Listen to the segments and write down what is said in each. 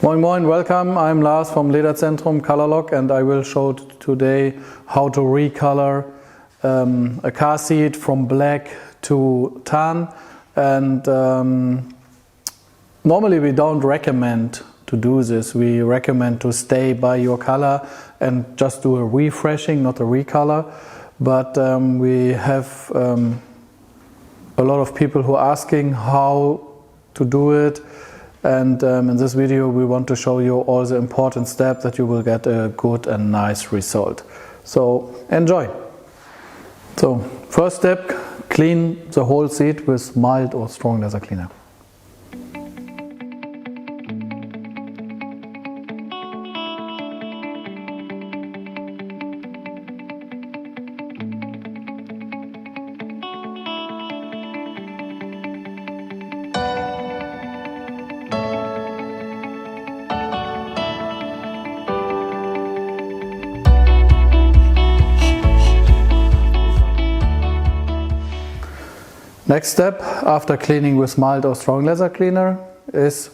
Moin Moin, welcome. I'm Lars from Lederzentrum COLOURLOCK, and I will show today how to recolor a car seat from black to tan. And normally we don't recommend to do this. We recommend to stay by your color and just do a refreshing, not a recolor. But we have a lot of people who are asking how to do it. And in this video we want to show you all the important steps that you will get a good and nice result. So enjoy! So first step, clean the whole seat with mild or strong leather cleaner. Next step, after cleaning with mild or strong leather cleaner, is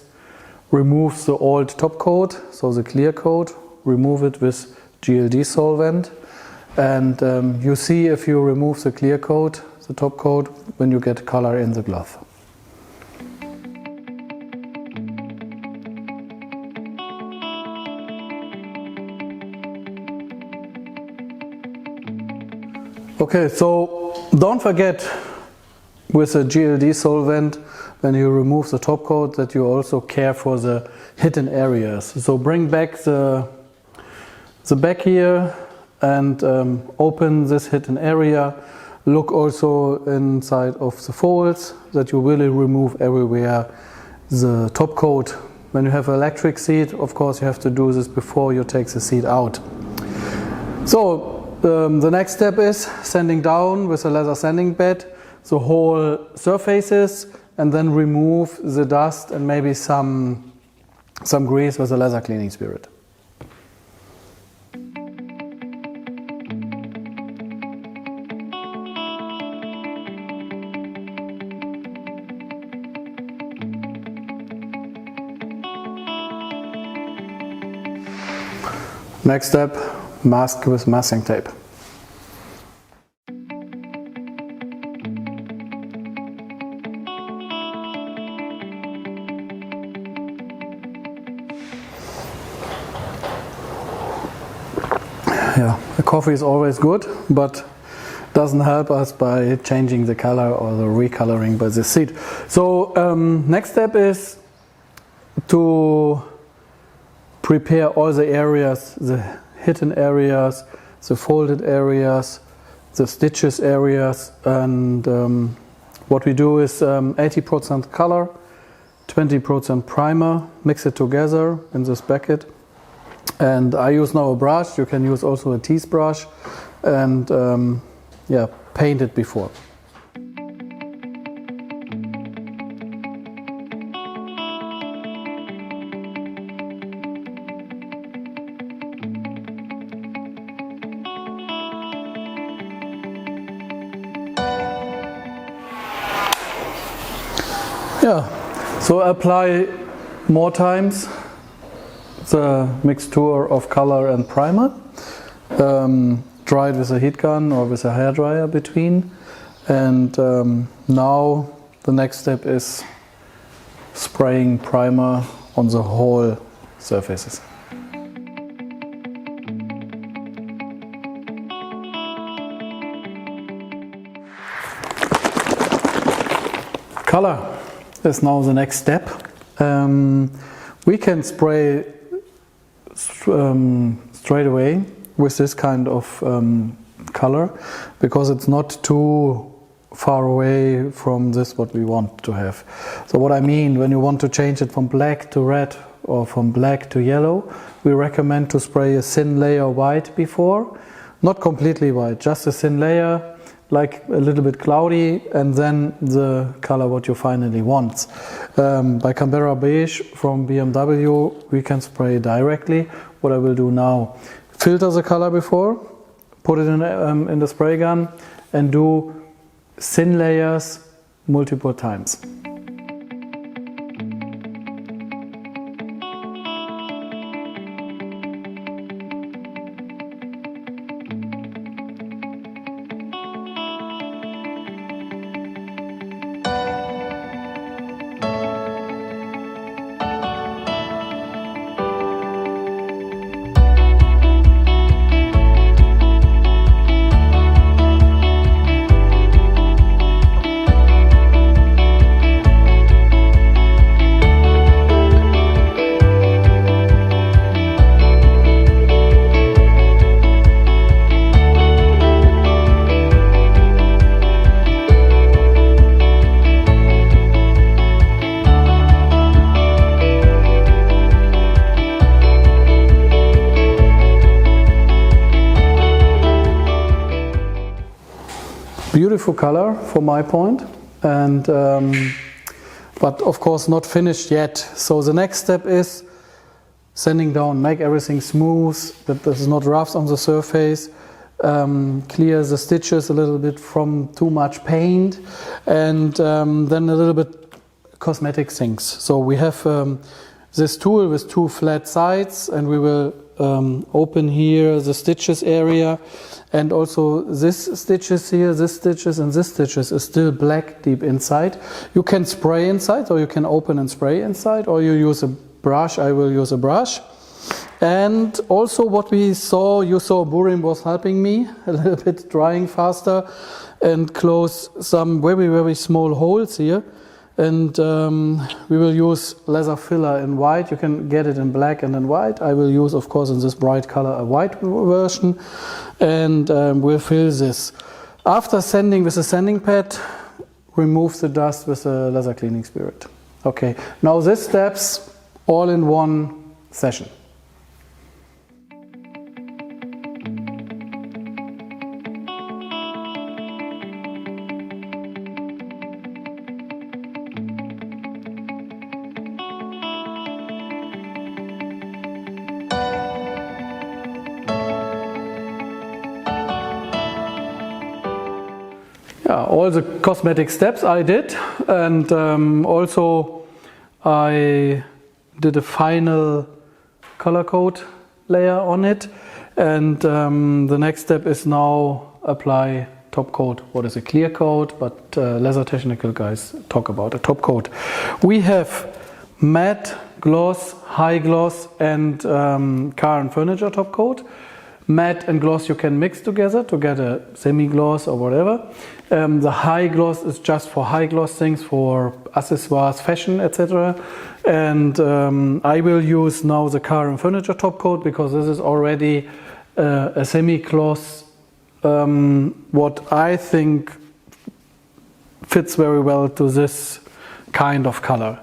remove the old top coat, so the clear coat, remove it with GLD solvent. And you see if you remove the clear coat, the top coat, when you get color in the glove. Okay, so don't forget with the GLD solvent, when you remove the top coat, that you also care for the hidden areas. So bring back the back here and open this hidden area. Look also inside of the folds, that you really remove everywhere the top coat. When you have an electric seat, of course you have to do this before you take the seat out. So the next step is sanding down with a leather sanding bed the whole surfaces, and then remove the dust and maybe some grease with a leather cleaning spirit. Next step, mask with masking tape. Yeah, the coffee is always good, but doesn't help us by changing the color or the recoloring by the seat. So next step is to prepare all the areas, the hidden areas, the folded areas, the stitches areas, and what we do is 80% color, 20% primer, mix it together in this bucket. And I use now a brush. You can use also a teeth brush, and yeah, paint it before. Yeah, so apply more times the mixture of color and primer. Dry it with a heat gun or with a hairdryer between. And now the next step is spraying primer on the whole surfaces. Color is now the next step. We can spray straight away with this kind of color, because it's not too far away from this what we want to have. So what I mean, when you want to change it from black to red or from black to yellow, we recommend to spray a thin layer white before, not completely white, just a thin layer, like a little bit cloudy, and then the color what you finally want. By Canberra Beige from BMW we can spray directly. What I will do now, filter the color before, put it in the spray gun, and do thin layers multiple times. beautiful color from my point, and but of course not finished yet. So the next step is sanding down, make everything smooth, that there's not roughs on the surface, clear the stitches a little bit from too much paint, and then a little bit cosmetic things. So we have this tool with two flat sides, and we will open here the stitches area, and also this stitches here, this stitches and this stitches is still black deep inside. You can spray inside, or you can open and spray inside, or you use a brush. I will use a brush. And also what we saw, you saw Burim was helping me a little bit, drying faster, and close some very, very small holes here. And we will use leather filler in white. You can get it in black and in white. I will use, of course, in this bright color, a white version. And we'll fill this. After sanding with a sanding pad, remove the dust with a leather cleaning spirit. Okay, now these steps all in one session. Yeah, all the cosmetic steps I did, and also I did a final color coat layer on it, and the next step is now apply top coat. What is a clear coat, but leather technical guys talk about a top coat. We have matte, gloss, high gloss, and car and furniture top coat. Matte and gloss you can mix together to get a semi-gloss or whatever. The high gloss is just for high gloss things, for accessoires, fashion, etc. And I will use now the car and furniture top coat, because this is already a semi-gloss, what I think fits very well to this kind of color.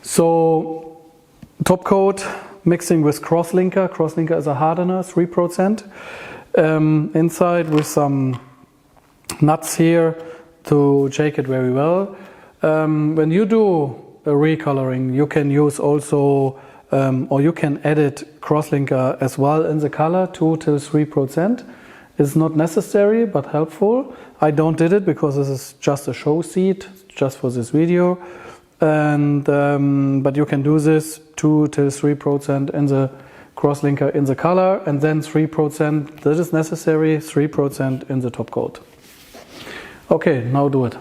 So top coat mixing with crosslinker. Crosslinker is a hardener, 3%. Inside with some nuts here to shake it very well. When you do a recoloring, you can use also, or you can edit crosslinker as well in the color, 2 till 3%. It's not necessary, but helpful. I don't did it because this is just a show seat, just for this video. And but you can do this 2 till 3% in the crosslinker in the color, and then 3%, that is necessary, 3% in the top coat. Okay, now do it.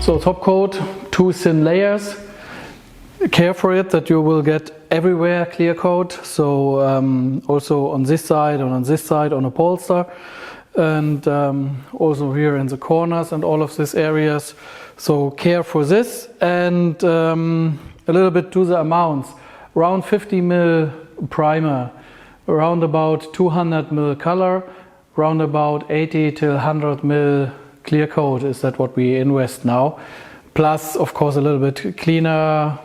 So top coat, 2 thin layers. Care for it that you will get everywhere clear coat. So also on this side and on this side on upholster, and also here in the corners and all of these areas. So care for this, and a little bit to the amounts. Around 50 ml primer, around about 200 ml color, around about 80 till 100 ml clear coat. Is that what we invest now? Plus, of course, a little bit cleaner,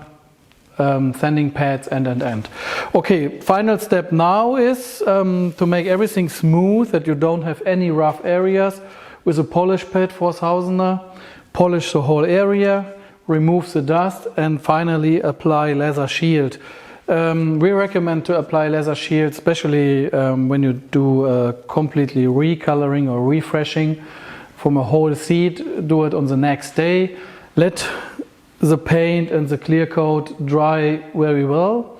sanding pads, and. Okay, final step now is to make everything smooth, that you don't have any rough areas. With a polish pad 4000er, polish the whole area, remove the dust, and finally apply leather shield. We recommend to apply leather shield, especially when you do completely recoloring or refreshing from a whole seat. Do it on the next day. Let the paint and the clear coat dry very well.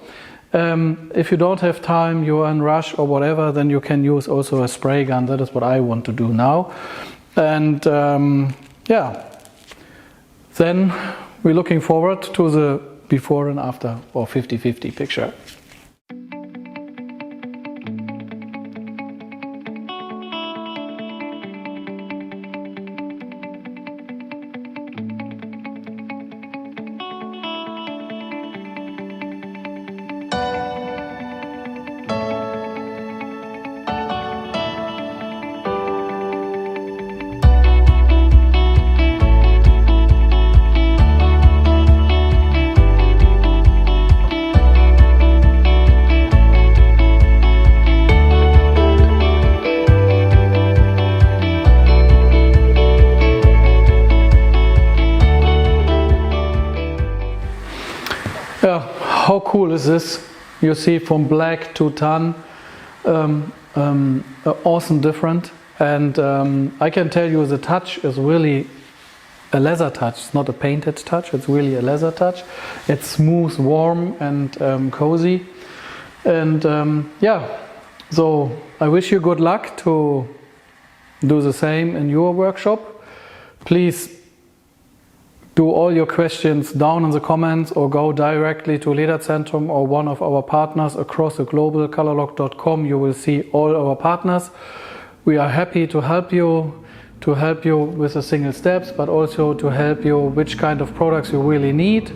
If you don't have time, you're in rush or whatever, then you can use also a spray gun. That is what I want to do now. And yeah, then we're looking forward to the before and after, or 50-50 picture. is this. You see from black to tan, awesome different. And I can tell you the touch is really a leather touch. It's not a painted touch, it's really a leather touch. It's smooth, warm and cozy. And yeah, so I wish you good luck to do the same in your workshop. Please do all your questions down in the comments or go directly to Lederzentrum or one of our partners across the global, COLOURLOCK.com. You will see all our partners. We are happy to help you with the single steps, but also to help you which kind of products you really need.